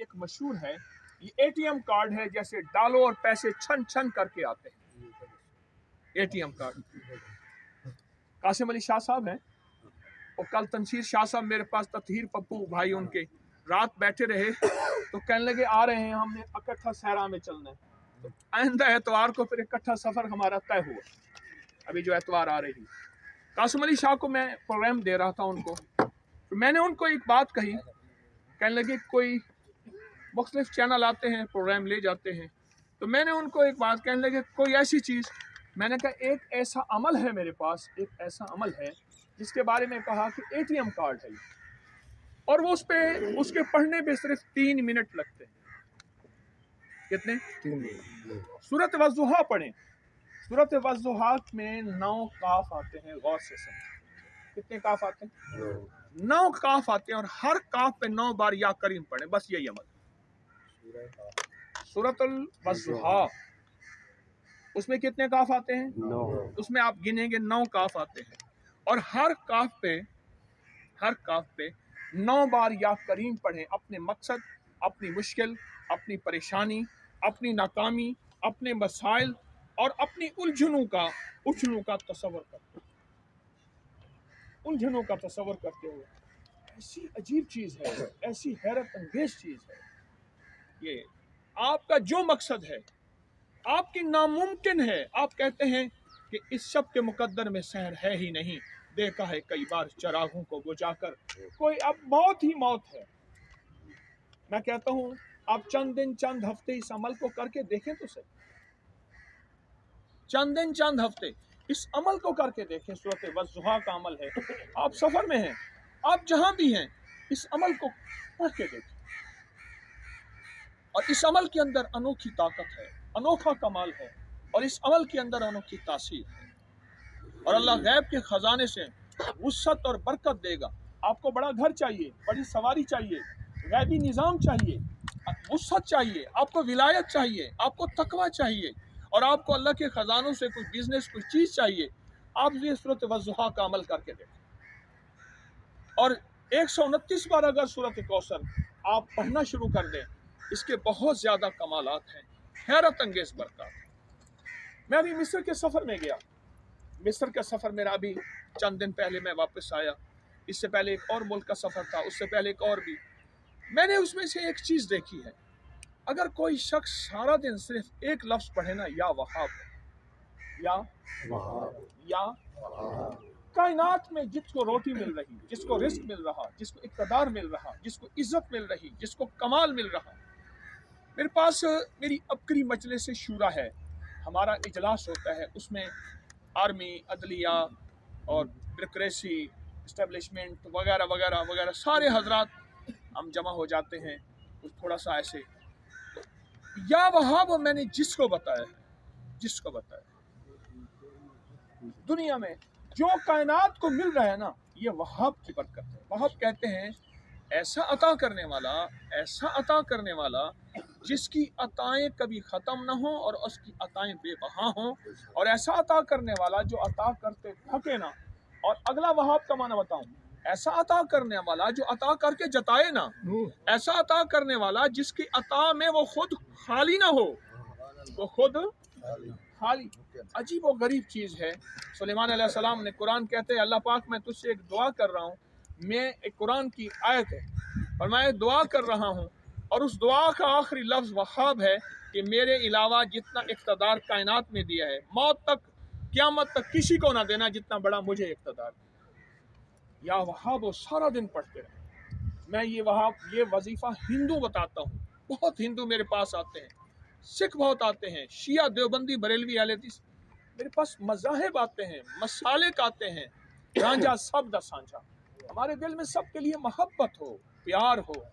एक मशहूर है, ये एटीएम कार्ड है, जैसे डालो और पैसे छन छन करके आते हैं। एटीएम कार्ड कासिम अली शाह साहब हैं, और कल तनसीर शाह साहब मेरे पास, ततहीर पप्पू भाई उनके, रात बैठे रहे तो कहने लगे आ रहे हैं, हमने इकट्ठा सहरा में चलना है। तो आइंदा एतवार को फिर इकट्ठा सफ़र हमारा तय हुआ, अभी जो एतवार आ रही। कासिम अली शाह को मैं प्रोग्राम दे रहा था उनको, तो मैंने उनको एक बात कही, कहने लगे कोई मुख्तलिफ चैनल आते हैं प्रोग्राम ले जाते हैं, तो मैंने उनको एक बात कहने लगे कोई ऐसी चीज़, मैंने कहा एक ऐसा अमल है मेरे पास, एक ऐसा अमल है जिसके बारे में कहा कि एटीएम कार्ड है, और वो उसके पढ़ने पे सिर्फ 3 मिनट लगते हैं। कितने? 3 मिनट। सूरत वज़्ज़ुहा पढ़ें, सूरत वज़्ज़ुहा में 9 काफ आते हैं, गौर से समझें। कितने काफ आते हैं? 9 काफ आते हैं, और हर काफ पे 9 बार या करीम पढ़ें, बस यही अमल। सूरतुल वज़्ज़ुहा उसमें कितने काफ आते हैं? 9। उसमें आप गिनेंगे 9 काफ आते हैं, और हर काफ पे 9 बार या करीम पढ़ें। अपने मकसद, अपनी मुश्किल, अपनी परेशानी, अपनी नाकामी, अपने मसाइल और अपनी उलझनों का तसव्वुर करते, उलझनों का तसव्वुर करते हुए। ऐसी अजीब चीज़ है, ऐसी हैरत अंगेज चीज़ है ये। आपका जो मकसद है, आपकी नामुमकिन है, आप कहते हैं कि इस शब के मुकद्दर में सहर है ही नहीं, देखा है कई बार चरागों को बुझाकर, कोई अब मौत ही मौत है। मैं कहता हूँ आप चंद दिन चंद हफ्ते इस अमल को करके देखें तो सही, चंद दिन चंद हफ्ते इस अमल को करके देखें। सूरत वज़्ज़ुहा का अमल है, आप सफ़र में हैं, आप जहाँ भी हैं, इस अमल को पढ़ के देखें, और इस अमल के अंदर अनोखी ताकत है, अनोखा कमाल है, और इस अमल के अंदर अनोखी तासीर है, और अल्लाह गैब के ख़जाने से वुस्अत और बरकत देगा। आपको बड़ा घर चाहिए, बड़ी सवारी चाहिए, गैबी निज़ाम चाहिए, वुस्अत चाहिए, आपको विलायत चाहिए, आपको तकवा चाहिए, और आपको अल्लाह के ख़जानों से कोई बिजनेस, कोई चीज़ चाहिए, आप ये सूरत वज़्ज़ुहा का अमल करके देखें। और 129 बार अगर सूरत कौसर आप पढ़ना शुरू कर दें, इसके बहुत ज़्यादा कमालात हैं, हैरत अंगेज़ बरकत। मैं अभी मिस्र के सफ़र में गया, मिस्र का सफ़र मेरा अभी चंद दिन पहले मैं वापस आया, इससे पहले एक और मुल्क का सफ़र था, उससे पहले एक और भी। मैंने उसमें से एक चीज़ देखी है, अगर कोई शख्स सारा दिन सिर्फ एक लफ्ज़ पढ़े ना, या वहाब, या कायनात में जिसको रोटी मिल रही, जिसको रिस्क मिल रहा, जिसको इक़्तिदार मिल रहा, जिसको इज़्ज़त मिल रही, जिसको कमाल मिल रहा। मेरे पास मेरी अबकरी मजलिस शूरा है, हमारा इजलास होता है, उसमें आर्मी, अदलिया और ब्यूरोक्रेसी, इस्टेब्लिशमेंट वगैरह वगैरह वगैरह सारे हजरात हम जमा हो जाते हैं, कुछ थोड़ा सा ऐसे। तो या वहाब मैंने जिसको बताया, दुनिया में जो कायनात को मिल रहा है ना, ये वहाब की बरकत है। वहाब कहते हैं ऐसा अता करने वाला जिसकी अताएं कभी ख़त्म ना हो और उसकी अताएं बेबहा हों, और ऐसा अता करने वाला जो अता करते थके ना। और अगला वहाब का माना बताऊं, ऐसा अता करने वाला जो अता करके जताए ना, ऐसा अता करने वाला जिसकी अता में वो खुद खाली ना हो, वो खुद खाली। अजीब और गरीब चीज़ है। सुलेमान अलैहिस्सलाम ने, कुरान कहते हैं अल्लाह पाक मैं तुझसे एक दुआ कर रहा हूँ, मैं एक कुरान की आयत है और मैं दुआ कर रहा हूँ, और उस दुआ का आखिरी लफ्ज़ वहाब है कि मेरे अलावा जितना इक़्तिदार कायनात में दिया है, मौत तक, क़यामत तक किसी को ना देना जितना बड़ा मुझे इक़्तिदार। या वहाब वो सारा दिन पढ़ते रहे। मैं ये वजीफ़ा हिंदू बताता हूँ, बहुत हिंदू मेरे पास आते हैं, सिख बहुत आते हैं, शिया, देवबंदी, बरेलवी, अहले हदीस, मेरे पास मज़ाहिब आते हैं, मसालिक आते हैं, रांझा सब दा सांझा। हमारे दिल में सबके लिए मोहब्बत हो, प्यार हो,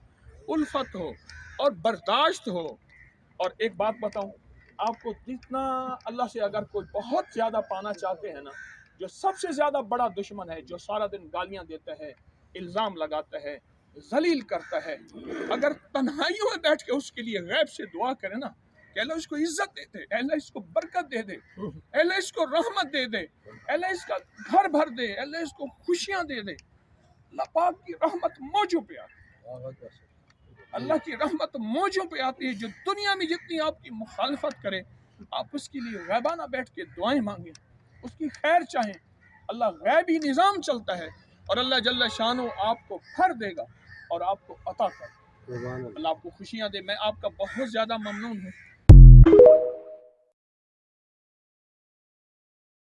उल्फत हो और बर्दाश्त हो। और एक बात बताऊं आपको, जितना अल्लाह से अगर कोई बहुत ज़्यादा पाना चाहते हैं ना, जो सबसे ज़्यादा बड़ा दुश्मन है, जो सारा दिन गालियां देता है, इल्ज़ाम लगाता है, जलील करता है, अगर तन्हाइयों में बैठ के उसके लिए गैब से दुआ करे ना कि अल्लाह इसको इज्जत दे दे, अल्लाह इसको बरकत दे दे, अल्लाह इसको रहमत दे दे, अल्लाह इसका घर भर दे, अल्लाह इसको खुशियाँ दे दे, अल्लाह पाक की रहमत मौजू पे आ, اللہ کی رحمت موجوں پہ آتی ہے. جو دنیا میں جتنی آپ کی مخالفت کرے آپ اس کے لیے غیبانہ بیٹھ کے دعائیں مانگیں, اس کی خیر چاہیں. اللہ غیبی نظام چلتا ہے اور اللہ جل شانہ آپ کو بھر دے گا اور آپ کو عطا کر. اللہ آپ کو خوشیاں دے. میں آپ کا بہت زیادہ ممنون ہوں.